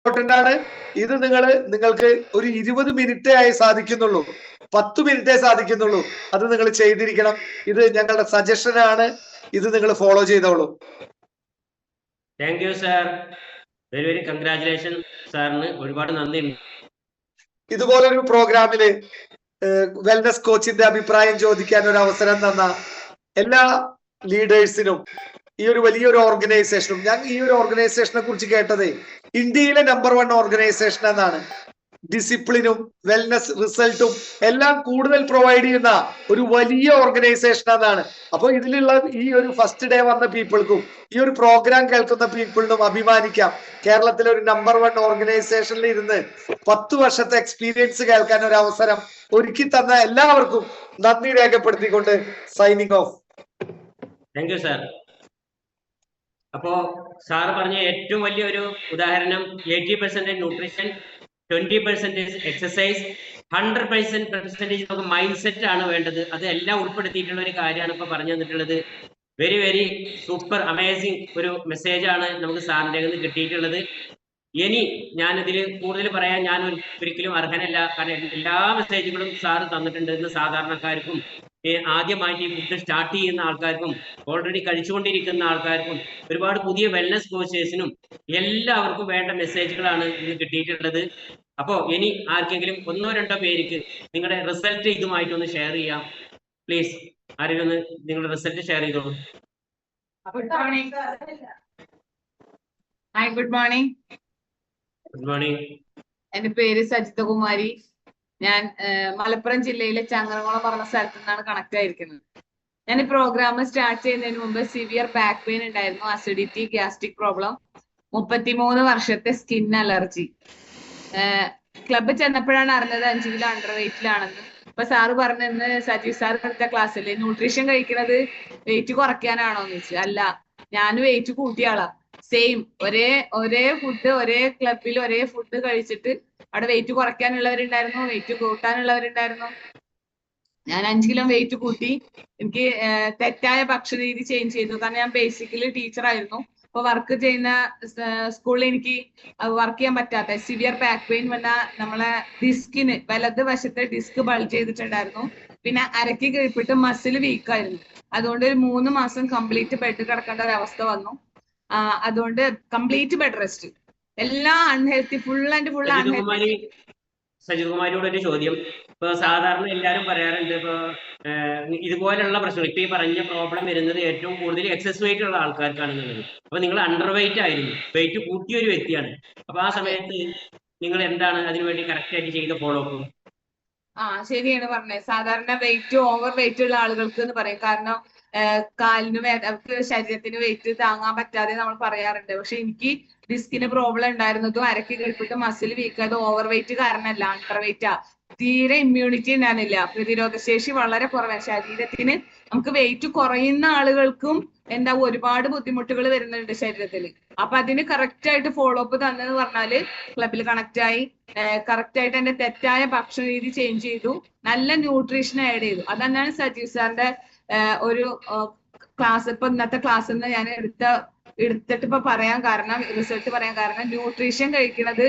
Important ആണ്. ഇത് നിങ്ങൾക്ക് ഒരു 20 മിനിറ്റേ ആയി സാധിക്കുന്നുള്ളൂ, 10 മിനിറ്റേ സാധിക്കുന്നുള്ളൂ. അത് നിങ്ങൾ ചെയ്തിരിക്കണം. ഇത് ഞങ്ങളുടെ സജഷൻ ആണ്. ഇത് നിങ്ങൾ ഫോളോ ചെയ്തോളൂ. Thank you sir. Very very congratulation സാറിന്. ഒരുപാട് നന്ദി. ഇതുപോലൊരു പ്രോഗ്രാമില് വെൽനസ് കോച്ചിന്റെ അഭിപ്രായം ചോദിക്കാൻ ഒരു അവസരം തന്ന എല്ലാ ലീഡേഴ്സിനും, ഈ ഒരു വലിയൊരു ഓർഗനൈസേഷനും, ഞാൻ ഈ ഒരു ഓർഗനൈസേഷനെ കുറിച്ച് കേട്ടത് ഇന്ത്യയിലെ നമ്പർ 1 ഓർഗനൈസേഷൻ എന്നാണ്. ഡിസിപ്ലിനും വെൽനസ് റിസൾട്ടും എല്ലാം കൂടുതൽ പ്രൊവൈഡ് ചെയ്യുന്ന ഒരു വലിയ ഓർഗനൈസേഷൻ എന്നാണ്. അപ്പൊ ഇതിലുള്ള ഈ ഒരു ഫസ്റ്റ് ഡേ വന്ന പീപ്പിൾക്കും ഈ ഒരു പ്രോഗ്രാം കേൾക്കുന്ന പീപ്പിളിനും അഭിമാനിക്കാം. കേരളത്തിലെ ഒരു നമ്പർ 1 ഓർഗനൈസേഷനിൽ ഇരുന്ന് 10 വർഷത്തെ എക്സ്പീരിയൻസ് കേൾക്കാൻ ഒരു അവസരം ഒരുക്കി തന്ന എല്ലാവർക്കും നന്ദി രേഖപ്പെടുത്തിക്കൊണ്ട് signing off. Thank you sir. അപ്പോ സാറ് പറഞ്ഞ ഏറ്റവും വലിയൊരു ഉദാഹരണം 80% ന്യൂട്രീഷൻ, 20% എക്സസൈസ്, 100% നമുക്ക് മൈൻഡ് സെറ്റ് ആണ് വേണ്ടത്. അത് എല്ലാം ഉൾപ്പെടുത്തിയിട്ടുള്ള ഒരു കാര്യമാണ് ഇപ്പൊ പറഞ്ഞു തന്നിട്ടുള്ളത്. വെരി വെരി സൂപ്പർ അമേസിങ് ഒരു മെസ്സേജ് ആണ് നമുക്ക് സാറിൻ്റെ നിന്ന് കിട്ടിയിട്ടുള്ളത്. ഇനി ഞാനിതിൽ കൂടുതൽ പറയാൻ ഞാൻ ഒരിക്കലും അർഹനല്ല. കാരണം എല്ലാ മെസ്സേജുകളും സാറ് തന്നിട്ടുണ്ട്. ഇന്ന് സാധാരണക്കാർക്കും ആദ്യമായിട്ട് ഈ ഫുഡ് സ്റ്റാർട്ട് ചെയ്യുന്ന ആൾക്കാർക്കും ഓൾറെഡി കഴിച്ചുകൊണ്ടിരിക്കുന്ന ആൾക്കാർക്കും ഒരുപാട് പുതിയ വെൽനസ് കോച്ചേഴ്സിനും എല്ലാവർക്കും വേണ്ട മെസ്സേജുകളാണ് ഇന്ന് കിട്ടിയിട്ടുള്ളത്. അപ്പോൾ ഇനി ആർക്കെങ്കിലും 1-2 പേർക്ക് നിങ്ങളുടെ റിസൾട്ട് ഇതുമായിട്ടൊന്ന് ഷെയർ ചെയ്യാം. പ്ലീസ് ആരെങ്കിലും ഒന്ന് നിങ്ങളുടെ റിസൾട്ട് ഷെയർ ചെയ്തോളൂ. Good morning. Hi, good morning. Good morning. എന്റെ പേര് സജിത കുമാരി. ഞാൻ മലപ്പുറം ജില്ലയിലെ ചങ്ങരംകുളം പറഞ്ഞ സ്ഥലത്തു നിന്നാണ് കണക്ട് ആയിരിക്കുന്നത്. ഞാൻ ഈ പ്രോഗ്രാം സ്റ്റാർട്ട് ചെയ്യുന്നതിന് മുമ്പ് സിവിയർ ബാക്ക് പെയിൻ ഉണ്ടായിരുന്നു, അസിഡിറ്റി, ഗ്യാസ്ട്രിക് പ്രോബ്ലം, 33 വർഷത്തെ സ്കിൻ അലർജി. ക്ലബ് ചെന്നപ്പോഴാണ് അറിഞ്ഞത് 5 കിലോ അണ്ടർ വെയിറ്റിലാണെന്ന്. ഇപ്പൊ സാറ് പറഞ്ഞെന്ന് സജീവ് സാർ എടുത്ത ക്ലാസ്സിൽ ന്യൂട്രീഷൻ കഴിക്കുന്നത് വെയിറ്റ് കുറയ്ക്കാനാണോന്ന് ചോദിച്ചു. അല്ല, ഞാൻ വെയിറ്റ് കൂട്ടിയ ആളാ. സെയിം ഒരേ ഫുഡ്, ഒരേ ക്ലബിൽ ഒരേ ഫുഡ് കഴിച്ചിട്ട് അവിടെ വെയിറ്റ് കുറയ്ക്കാനുള്ളവരുണ്ടായിരുന്നു, വെയിറ്റ് കൂട്ടാനുള്ളവരുണ്ടായിരുന്നു. ഞാൻ 5 കിലോ വെയിറ്റ് കൂട്ടി. എനിക്ക് തെറ്റായ ഭക്ഷണ രീതി ചേഞ്ച് ചെയ്തു. കാരണം ഞാൻ ബേസിക്കലി ടീച്ചർ ആയിരുന്നു. അപ്പൊ വർക്ക് ചെയ്യുന്ന സ്കൂളിൽ എനിക്ക് വർക്ക് ചെയ്യാൻ പറ്റാത്ത സിവിയർ ബാക്ക് പെയിൻ വന്ന നമ്മളെ ഡിസ്കിന് വലത് വശത്തെ ഡിസ്ക് ബൾജ് ചെയ്തിട്ടുണ്ടായിരുന്നു. പിന്നെ അരക്കി കീഴ്പിട്ട് മസിൽ വീക്കായിരുന്നു. അതുകൊണ്ട് ഒരു 3 മാസം കംപ്ലീറ്റ് ബെഡ് കിടക്കേണ്ട ഒരു അവസ്ഥ വന്നു. അതുകൊണ്ട് കംപ്ലീറ്റ് ബെഡ് റെസ്റ്റ്. എല്ലാം unhealthy, full and full unhealthy. സജിത്കുമാരിയോട് ഒരു ചോദ്യം. ഇപ്പൊ സാധാരണ എല്ലാവരും പറയാറുണ്ട്, ഇപ്പൊ ഇതുപോലുള്ള പ്രശ്നം, ഇപ്പൊ ഈ പറഞ്ഞ പ്രോബ്ലം വരുന്നത് ഏറ്റവും കൂടുതൽ എക്സസ് വെയിറ്റ് ഉള്ള ആൾക്കാർക്കാണെന്നുള്ളത്. അപ്പൊ നിങ്ങൾ അണ്ടർ വെയിറ്റ് ആയിരുന്നു, വെയിറ്റ് കൂട്ടിയ ഒരു വ്യക്തിയാണ്. അപ്പൊ ആ സമയത്ത് നിങ്ങൾ എന്താണ് അതിനുവേണ്ടി കറക്റ്റ് ആയിട്ട് ചെയ്ത ഫോളോ അപ്പ്? ശരിയാണ് പറഞ്ഞത്. സാധാരണ വെയിറ്റ് ഓവർ വെയിറ്റ് ഉള്ള ആളുകൾക്ക് എന്ന് പറയും. കാരണം കാലിന് അവർക്ക് ശരീരത്തിന് വെയിറ്റ് താങ്ങാൻ പറ്റാതെ നമ്മൾ പറയാറുണ്ട്. പക്ഷെ എനിക്ക് ഡിസ്കിന് പ്രോബ്ലം ഉണ്ടായിരുന്നതും അരക്ക് കീഴ്പിട്ട് മസിൽ വീക്കായത് ഓവർ വെയിറ്റ് കാരണമല്ല, അണ്ടർ വെയിറ്റാ. തീരെ ഇമ്മ്യൂണിറ്റി ഉണ്ടായിരുന്നില്ല, പ്രതിരോധ ശേഷി വളരെ കുറവാണ് ശരീരത്തിന്. നമുക്ക് വെയിറ്റ് കുറയുന്ന ആളുകൾക്കും ഒരുപാട് ബുദ്ധിമുട്ടുകൾ വരുന്നുണ്ട് ശരീരത്തിൽ. അപ്പൊ അതിന് കറക്റ്റ് ആയിട്ട് ഫോളോ അപ്പ് തന്നെന്ന് പറഞ്ഞാല് ക്ലബിൽ കണക്ട് ആയി, കറക്റ്റ് ആയിട്ട് എന്റെ തെറ്റായ ഭക്ഷണ രീതി ചേഞ്ച് ചെയ്തു, നല്ല ന്യൂട്രീഷൻ ആഡ് ചെയ്തു. അതന്നെയാണ് സജീവ് സാറിന്റെ ഒരു ക്ലാസ്. ഇപ്പൊ ഇന്നത്തെ ക്ലാസ്സിൽ നിന്ന് ഞാൻ എടുത്തിട്ട് ഇപ്പൊ പറയാൻ കാരണം, റിസൾട്ട് പറയാൻ കാരണം, ന്യൂട്രീഷൻ കഴിക്കുന്നത്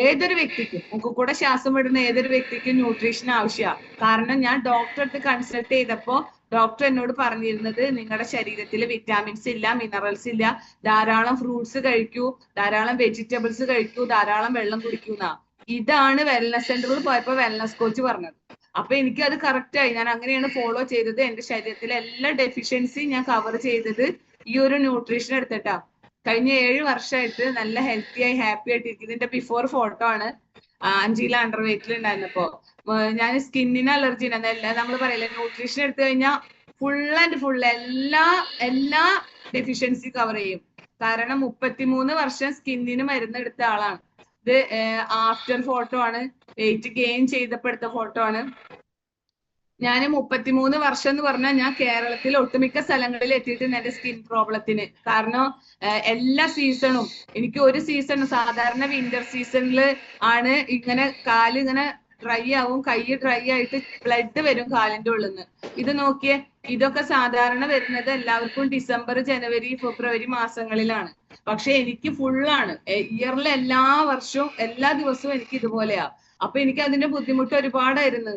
ഏതൊരു വ്യക്തിക്കും, നമുക്ക് കൂടെ ശ്വാസം വിടുന്ന ഏതൊരു വ്യക്തിക്കും ന്യൂട്രീഷൻ ആവശ്യമാണ്. കാരണം ഞാൻ ഡോക്ടറെ അടുത്ത് കൺസൾട്ട് ചെയ്തപ്പോ ഡോക്ടർ എന്നോട് പറഞ്ഞിരുന്നത്, നിങ്ങളുടെ ശരീരത്തിൽ വിറ്റാമിൻസ് ഇല്ല, മിനറൽസ് ഇല്ല, ധാരാളം ഫ്രൂട്ട്സ് കഴിക്കൂ, ധാരാളം വെജിറ്റബിൾസ് കഴിക്കൂ, ധാരാളം വെള്ളം കുടിക്കൂന്നാ. ഇതാണ് വെൽനസ് സെന്ററിൽ പോയപ്പോ വെൽനസ് കോച്ച് പറഞ്ഞത്. അപ്പൊ എനിക്ക് അത് കറക്റ്റ് ആയി. ഞാൻ അങ്ങനെയാണ് ഫോളോ ചെയ്തത്. എന്റെ ശരീരത്തിലെ എല്ലാ ഡെഫിഷ്യൻസിയും ഞാൻ കവർ ചെയ്തത് ഈ ഒരു ന്യൂട്രീഷൻ എടുത്തിട്ടാ. കഴിഞ്ഞ 7 വർഷമായിട്ട് നല്ല ഹെൽത്തി ആയി ഹാപ്പി ആയിട്ട് ഇരിക്കുന്നത്. ഇതിന്റെ ബിഫോർ ഫോട്ടോ ആണ്. 5 കിലോ അണ്ടർ വെയിറ്റിൽ ഉണ്ടായിരുന്നപ്പോ. ഞാൻ സ്കിന്നിന് അലർജി നമ്മൾ പറയില്ല, ന്യൂട്രീഷൻ എടുത്തു കഴിഞ്ഞാൽ ഫുൾ ആൻഡ് ഫുൾ എല്ലാ ഡെഫിഷ്യൻസി കവർ ചെയ്യും. കാരണം 33 വർഷം സ്കിന്നിന് മരുന്ന് എടുത്ത ആളാണ്. ഇത് ആഫ്റ്റർ ഫോട്ടോ ആണ്, വെയിറ്റ് ഗെയിൻ ചെയ്തപ്പോ എടുത്ത ഫോട്ടോ ആണ്. ഞാൻ 33 വർഷം എന്ന് പറഞ്ഞാൽ ഞാൻ കേരളത്തിൽ ഒട്ടുമിക്ക സ്ഥലങ്ങളിൽ എത്തിയിട്ടുണ്ട് എന്റെ സ്കിൻ പ്രോബ്ലത്തിന്. കാരണം എല്ലാ സീസണും എനിക്ക് ഒരു സീസൺ, സാധാരണ വിന്റർ സീസണിൽ ആണ് ഇങ്ങനെ കാല് ഇങ്ങനെ ഡ്രൈ ആവും, കൈ ഡ്രൈ ആയിട്ട് ബ്ലഡ് വരും കാലിന്റെ ഉള്ളിൽ നിന്ന്. ഇത് നോക്കിയേ, ഇതൊക്കെ സാധാരണ വരുന്നത് എല്ലാവർക്കും ഡിസംബർ, ജനുവരി, ഫെബ്രുവരി മാസങ്ങളിലാണ്. പക്ഷെ എനിക്ക് ഫുള്ളാണ്. ഇയറിലെ എല്ലാ വർഷവും എല്ലാ ദിവസവും എനിക്ക് ഇതുപോലെയാ. അപ്പൊ എനിക്ക് അതിന്റെ ബുദ്ധിമുട്ട് ഒരുപാടായിരുന്നു.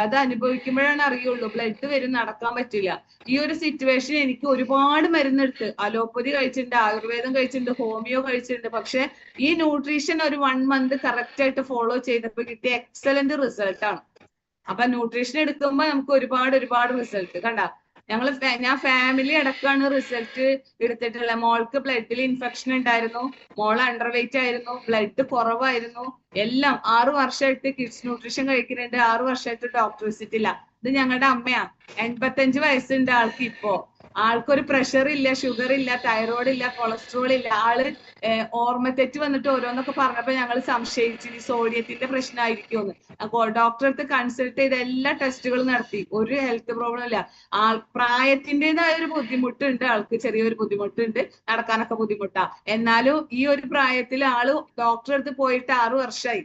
അത് അനുഭവിക്കുമ്പോഴാണ് അറിയുള്ളൂ. ബ്ലഡ് വരും, നടക്കാൻ പറ്റില്ല. ഈ ഒരു സിറ്റുവേഷൻ എനിക്ക് ഒരുപാട് മരുന്നെടുത്ത്, അലോപ്പതി കഴിച്ചിട്ടുണ്ട്, ആയുർവേദം കഴിച്ചിട്ടുണ്ട്, ഹോമിയോ കഴിച്ചിട്ടുണ്ട്. പക്ഷെ ഈ ന്യൂട്രീഷൻ ഒരു 1 മന്ത് കറക്റ്റ് ആയിട്ട് ഫോളോ ചെയ്തപ്പോൾ കിട്ടിയ എക്സലന്റ് റിസൾട്ട് ആണ്. അപ്പൊ ന്യൂട്രീഷൻ എടുക്കുമ്പോ നമുക്ക് ഒരുപാട് റിസൾട്ട് കണ്ട. ഞാൻ ഫാമിലി അടക്കമാണ് റിസൾട്ട് എടുത്തിട്ടുള്ളത്. മോൾക്ക് ബ്ലഡിൽ ഇൻഫെക്ഷൻ ഉണ്ടായിരുന്നു, മോൾ അണ്ടർ വെയിറ്റ് ആയിരുന്നു, ബ്ലഡ് കുറവായിരുന്നു, എല്ലാം. 6 വർഷമായിട്ട് കിഡ്സ് ന്യൂട്രീഷൻ കഴിക്കുന്നുണ്ട്, 6 വർഷമായിട്ട് ഡോക്ടർ വിസിറ്റ് ഇല്ല. ഇത് ഞങ്ങളുടെ അമ്മയാ. 85 വയസ്സുണ്ട് ആൾക്ക്. ഇപ്പോ ആൾക്കൊരു പ്രഷർ ഇല്ല, ഷുഗർ ഇല്ല, തൈറോയ്ഡ് ഇല്ല, കൊളസ്ട്രോൾ ഇല്ല. ആള് ഓർമ്മത്തെറ്റ് വന്നിട്ട് ഓരോന്നൊക്കെ പറഞ്ഞപ്പോ ഞങ്ങൾ സംശയിച്ചു ഈ സോഡിയത്തിന്റെ പ്രശ്നമായിരിക്കുമെന്ന്. ഡോക്ടറെ അടുത്ത് കൺസൾട്ട് ചെയ്ത് എല്ലാ ടെസ്റ്റുകളും നടത്തി, ഒരു ഹെൽത്ത് പ്രോബ്ലം ഇല്ല. പ്രായത്തിൻ്റെതായ ഒരു ബുദ്ധിമുട്ടുണ്ട് ആൾക്ക്, ചെറിയൊരു ബുദ്ധിമുട്ടുണ്ട്, നടക്കാനൊക്കെ ബുദ്ധിമുട്ടാ. എന്നാലും ഈ ഒരു പ്രായത്തിൽ ആള് ഡോക്ടറെ അടുത്ത് പോയിട്ട് 6 വർഷമായി.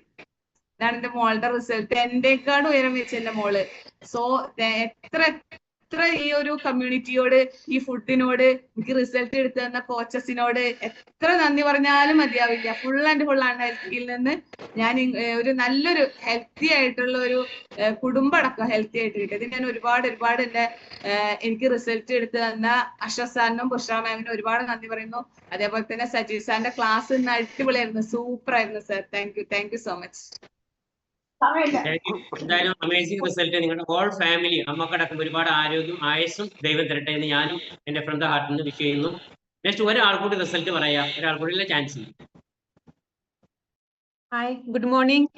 ഇതാണ് എന്റെ മോളുടെ റിസൾട്ട്. എന്റെക്കാട് ഉയരം വെച്ച് എന്റെ മോള്. സോ എത്ര ഈ ഒരു കമ്മ്യൂണിറ്റിയോട്, ഈ ഫുഡിനോട് എനിക്ക് റിസൾട്ട് എടുത്തു തന്ന കോച്ചസിനോട് എത്ര നന്ദി പറഞ്ഞാലും മതിയാവില്ല. ഫുൾ ആൻഡ് ഫുൾ ആണ് ഹെൽത്തിൽ നിന്ന് ഞാൻ ഒരു നല്ലൊരു ഹെൽത്തി ആയിട്ടുള്ള ഒരു കുടുംബടക്കം ഹെൽത്തി ആയിട്ട് കിട്ടിയത്. ഞാൻ ഒരുപാട് എന്റെ എനിക്ക് റിസൾട്ട് എടുത്തു തന്ന അശ്വത് സാറിനും ബുഷ്ര മാമിനും ഒരുപാട് നന്ദി പറയുന്നു. അതേപോലെ തന്നെ സജീവ് സാറിന്റെ ക്ലാസ് ഇന്ന് അടിപൊളിയായിരുന്നു, സൂപ്പർ ആയിരുന്നു sir. Thank you so much. എന്തായാലും അമേസിംഗ് റിസൾട്ട്. നിങ്ങളുടെ ഹോൾ ഫാമിലി, അമ്മക്കടക്കം ഒരുപാട് ആരോഗ്യം ആയുസ്സും ദൈവം തരട്ടെ എന്ന് ഞാനും എന്റെ ഫ്രം ദ ഹാർട്ടിൽ നിന്ന് വിഷ് ചെയ്യുന്നു. നെക്സ്റ്റ് ഒരാൾ കൂടി റിസൾട്ട് പറയാം, ഒരാൾ കൂടി chance. Hi, good morning.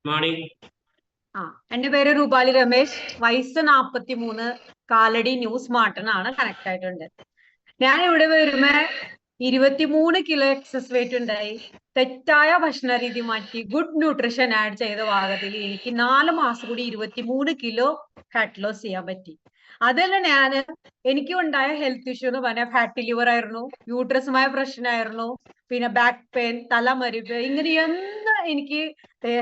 Morning. എന്റെ പേര് രൂപാലി രമേശ്, വയസ്സ് 43, കാലടി ന്യൂസ് മാർട്ടനാണ്, കണക്ട് ആയിട്ടുണ്ട്. ഞാൻ ഇവിടെ വരുമ്പോ 23 കിലോ എക്സസ് വെയിറ്റ് ഉണ്ടായി. തെറ്റായ ഭക്ഷണ രീതി മാറ്റി ഗുഡ് ന്യൂട്രീഷൻ ആഡ് ചെയ്ത ഭാഗത്തിൽ എനിക്ക് 4 മാസം കൂടി 23 കിലോ ഫാറ്റ് ലോസ് ചെയ്യാൻ പറ്റി. അതല്ല എനിക്ക് ഉണ്ടായ ഹെൽത്ത് ഇഷ്യൂ എന്ന് പറഞ്ഞാൽ ഫാറ്റി ലിവർ ആയിരുന്നു, യൂട്രസുമായ പ്രശ്നമായിരുന്നു, പിന്നെ ബാക്ക് പെയിൻ, തലമരിപ്പ്, ഇങ്ങനെ എനിക്ക്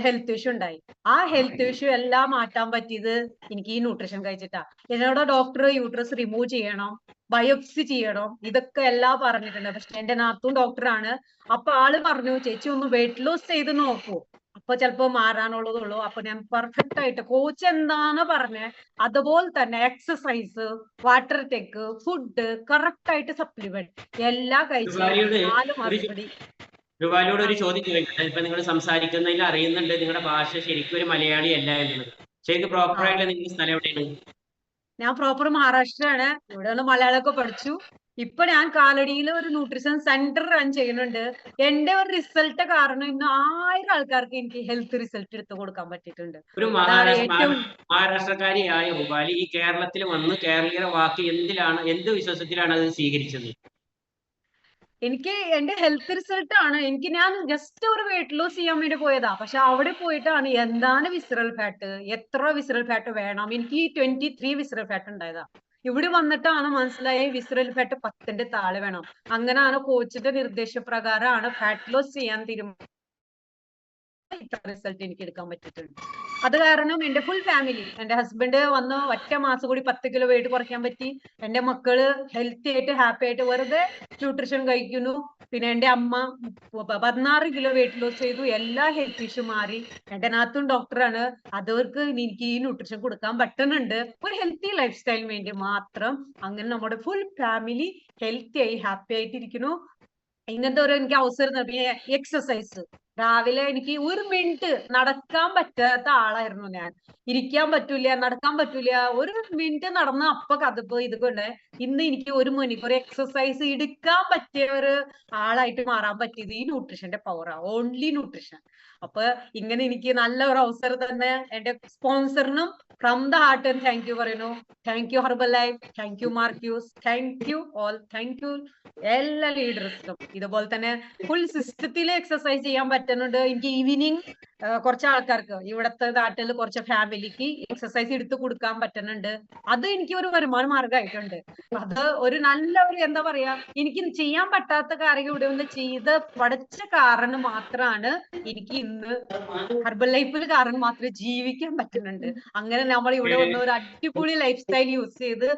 ഹെൽത്ത് ഇഷ്യൂ ഉണ്ടായി. ആ ഹെൽത്ത് ഇഷ്യൂ എല്ലാം മാറ്റാൻ പറ്റിയത് എനിക്ക് ഈ ന്യൂട്രീഷൻ കഴിച്ചിട്ടാ. എന്നോട് ഡോക്ടർ യൂട്രസ് റിമൂവ് ചെയ്യണം, ബയോപ്സി ചെയ്യണം, ഇതൊക്കെ എല്ലാം പറഞ്ഞിട്ടുണ്ട്. പക്ഷെ എന്റെ നാത്തൂൻ ഡോക്ടറാണ്. അപ്പൊ ആള് പറഞ്ഞു, ചേച്ചി ഒന്ന് വെയിറ്റ് ലോസ് ചെയ്ത് നോക്കൂ, അപ്പൊ ചിലപ്പോ മാറാനുള്ളതുള്ളൂ. അപ്പൊ ഞാൻ പെർഫെക്റ്റ് ആയിട്ട് കോച്ച് എന്താണ് പറഞ്ഞത് അതുപോലെ തന്നെ exercise, water tech, food, correct ആയിട്ട് സപ്ലിമെന്റ് എല്ലാം കഴിച്ചു 4 മാസം കൂടി. രൂപാലിയോട് ഒരു ചോദ്യം ചോദിക്കട്ടെ. ഇപ്പൊ നിങ്ങൾ സംസാരിക്കുന്നതിൽ അറിയുന്നുണ്ട് നിങ്ങളുടെ ഭാഷ ശരിക്കും ഒരു മലയാളി അല്ല എന്നുള്ളത്. ശരിക്കും പ്രോപ്പർ ആയിട്ട് നിങ്ങളുടെ സ്ഥലം എവിടെയാണ്? ഞാൻ പ്രോപ്പർ മഹാരാഷ്ട്രയാണ്. ഇവിടെ നിന്ന് മലയാളമൊക്കെ പഠിച്ചു. ഇപ്പൊ ഞാൻ കാലടിയിൽ ഒരു ന്യൂട്രീഷൻ സെന്റർ റൺ ചെയ്യുന്നുണ്ട്. എന്റെ ഒരു റിസൾട്ട് കാരണം ഇന്ന് 1000 ആൾക്കാർക്ക് എനിക്ക് ഹെൽത്ത് റിസൾട്ട് എടുത്തു കൊടുക്കാൻ പറ്റിയിട്ടുണ്ട്. ഒരു മഹാരാഷ്ട്രക്കാരിയായ രൂപാലി ഈ കേരളത്തിൽ വന്ന് കേരളീയരെ വാക്ക് എന്ത് വിശ്വാസത്തിലാണ് അത് സ്വീകരിച്ചത്? എനിക്ക് എന്റെ ഹെൽത്ത് റിസൾട്ട് ആണ്. ഞാൻ ജസ്റ്റ് ഒരു വെയിറ്റ് ലോസ് ചെയ്യാൻ വേണ്ടി പോയതാ. പക്ഷെ അവിടെ പോയിട്ടാണ് എന്താണ് വിസറൽ ഫാറ്റ്, എത്ര വിസറൽ ഫാറ്റ് വേണം. എനിക്ക് 23 വിസറൽ ഫാറ്റ് ഉണ്ടായതാ. ഇവിടെ വന്നിട്ടാണ് മനസ്സിലായ വിസറൽ ഫാറ്റ് 10ന്റെ താഴെ വേണം. അങ്ങനെയാണ് കോച്ചിന്റെ നിർദ്ദേശപ്രകാരമാണ് ഫാറ്റ് ലോസ് ചെയ്യാൻ തീരുമാനം. ഇത്ര റിസൾട്ട് എനിക്ക് എടുക്കാൻ പറ്റിയിട്ടുണ്ട്. അത് കാരണം എന്റെ ഫുൾ ഫാമിലി, എന്റെ ഹസ്ബൻഡ് വന്ന് ഒറ്റ മാസം കൂടി 10 കിലോ വെയിറ്റ് കുറയ്ക്കാൻ പറ്റി. എന്റെ മക്കള് ഹെൽത്തി ആയിട്ട് ഹാപ്പി ആയിട്ട് വെറുതെ ന്യൂട്രീഷൻ കഴിക്കുന്നു. പിന്നെ എന്റെ അമ്മ 16 കിലോ വെയിറ്റ് ലോസ് ചെയ്തു. എല്ലാ ഹെൽത്ത് ഇഷ്യൂ മാറി. എന്റെ നാത്തും ഡോക്ടറാണ്. അതവർക്ക് എനിക്ക് ഈ ന്യൂട്രീഷൻ കൊടുക്കാൻ പറ്റുന്നുണ്ട് ഒരു ഹെൽത്തി ലൈഫ് സ്റ്റൈലിന് വേണ്ടി മാത്രം. അങ്ങനെ നമ്മുടെ ഫുൾ ഫാമിലി ഹെൽത്തി ആയി ഹാപ്പി ആയിട്ടിരിക്കുന്നു. ഇങ്ങനത്തെ ഒരു എനിക്ക് അവസരം. എക്സസൈസ് രാവിലെ എനിക്ക് 1 മിനിറ്റ് നടക്കാൻ പറ്റാത്ത ആളായിരുന്നു ഞാൻ. ഇരിക്കാൻ പറ്റൂല, നടക്കാൻ പറ്റൂല. 1 മിനിറ്റ് നടന്ന അപ്പൊ കഥപ്പോ ഇതുകൊണ്ട് ഇന്ന് എനിക്ക് 1 മണിക്കൂർ എക്സസൈസ് എടുക്കാൻ പറ്റിയ ഒരു ആളായിട്ട് മാറാൻ പറ്റിയത് ഈ ന്യൂട്രീഷന്റെ പവറാ, ഓൺലി ന്യൂട്രീഷൻ. അപ്പൊ ഇങ്ങനെ എനിക്ക് നല്ല ഒരു അവസരം തന്നെ എന്റെ സ്പോൺസറിനും from the heart thank you പറയുന്നു. Thank you Herbalife, thank you Marques, thank you all, thank you എല്ലാ ലീഡേഴ്സിനും. ഇതുപോലെ തന്നെ ഫുൾ സിസ്റ്റത്തിൽ എക്സസൈസ് ചെയ്യാൻ പറ്റുന്നുണ്ട്. എനിക്ക് ഈവനിങ് കുറച്ച് ആൾക്കാർക്ക് ഇവിടത്തെ നാട്ടിൽ കുറച്ച് ഫാമിലിക്ക് എക്സസൈസ് എടുത്തു കൊടുക്കാൻ പറ്റുന്നുണ്ട്. അത് എനിക്ക് ഒരു വരുമാന മാർഗമായിട്ടുണ്ട്. അത് ഒരു നല്ല ഒരു എന്താ പറയാ, എനിക്ക് ചെയ്യാൻ പറ്റാത്ത കാര്യം ഇവിടെ ഒന്ന് ചെയ്ത് പഠിച്ച കാരണം മാത്രമാണ് എനിക്ക് ഇന്ന് ഹെർബൽ ലൈഫിൽ കാരണം മാത്രമേ ജീവിക്കാൻ പറ്റുന്നുണ്ട്. അങ്ങനെ നമ്മൾ ഇവിടെ വന്ന് ഒരു അടിപൊളി ലൈഫ് സ്റ്റൈൽ യൂസ് ചെയ്ത്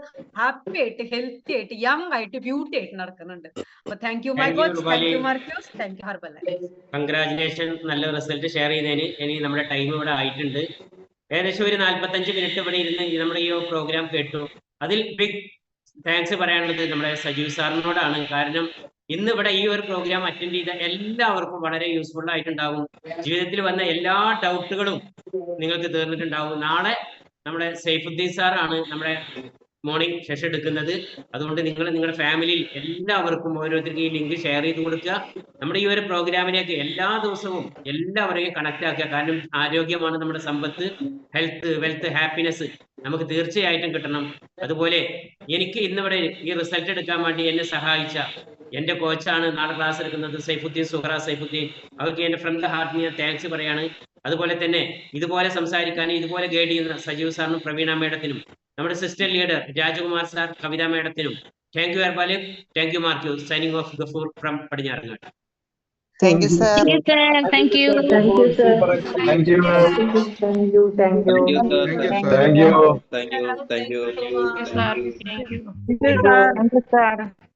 ഹാപ്പി ആയിട്ട് ഹെൽത്തി ആയിട്ട് യങ് ആയിട്ട് ബ്യൂട്ടി ആയിട്ട് നടക്കുന്നുണ്ട്. അപ്പൊ thank you my coach, thank you Marques, thank you herbal life. Congratulation, നല്ല റിസൾട്ട് ഷെയർ ചെയ്തതിന്. ഇനി നമ്മുടെ ടൈം ഇവിടെ ആയിട്ടുണ്ട്. ഏകദേശം ഒരു 45 മിനിറ്റ് ഇവിടെ ഇരുന്ന് നമ്മുടെ ഈ പ്രോഗ്രാം കേട്ടു. അതിൽ ബിഗ് താങ്ക്സ് പറയാനുള്ളത് നമ്മുടെ സജീവ് സാറിനോടാണ്. കാരണം ഇന്ന് ഇവിടെ ഈ ഒരു പ്രോഗ്രാം അറ്റൻഡ് ചെയ്ത എല്ലാവർക്കും വളരെ യൂസ്ഫുൾ ആയിട്ടുണ്ടാവും. ജീവിതത്തിൽ വന്ന എല്ലാ ഡൗട്ടുകളും നിങ്ങൾക്ക് തീർന്നിട്ടുണ്ടാവും. നാളെ നമ്മുടെ സൈഫുദ്ദീൻ സാറാണ് നമ്മുടെ മോർണിംഗ് സെഷൻ എടുക്കുന്നത്. അതുകൊണ്ട് നിങ്ങൾ നിങ്ങളുടെ ഫാമിലിയിൽ എല്ലാവർക്കും ഓരോരുത്തർക്കും ഈ ലിങ്ക് ഷെയർ ചെയ്ത് കൊടുക്കുക. നമ്മുടെ ഈ ഒരു പ്രോഗ്രാമിലേക്ക് എല്ലാ ദിവസവും എല്ലാവരെയും കണക്ട് ആക്കുക. കാരണം ആരോഗ്യമാണ് നമ്മുടെ സമ്പത്ത്. ഹെൽത്ത്, വെൽത്ത്, ഹാപ്പിനെസ് നമുക്ക് തീർച്ചയായിട്ടും കിട്ടണം. അതുപോലെ എനിക്ക് ഇന്നിവിടെ ഈ റിസൾട്ട് എടുക്കാൻ വേണ്ടി എന്നെ സഹായിച്ച എൻ്റെ കോച്ചാണ് നാളെ ക്ലാസ് എടുക്കുന്നത്, സൈഫുദ്ദീൻ, സുഹറ സൈഫുദ്ദീൻ. അവർക്ക് എൻ്റെ ഫ്രം ദ ഹാർട്ട് ഞാൻ താങ്ക്സ് പറയാണ്. അതുപോലെ തന്നെ ഇതുപോലെ സംസാരിക്കാനും ഇതുപോലെ ഗൈഡ് ചെയ്യുന്ന സജീവ് സാറിനും പ്രവീണ മേഡത്തിനും, നമ്മുടെ sister leader Rajkumar sir, Kavitha മേഡത്തിനും thank you Herbalife, thank you Marque. Signing off Gafoor from Padinjarangadi. Thank you, sir. Thank you. Thank you, sir. Thank you, ma'am. Thank you. Thank you. Thank you, sir. Thank you. Thank you. Thank you. Thank you, sir. Thank you. Thank you, sir.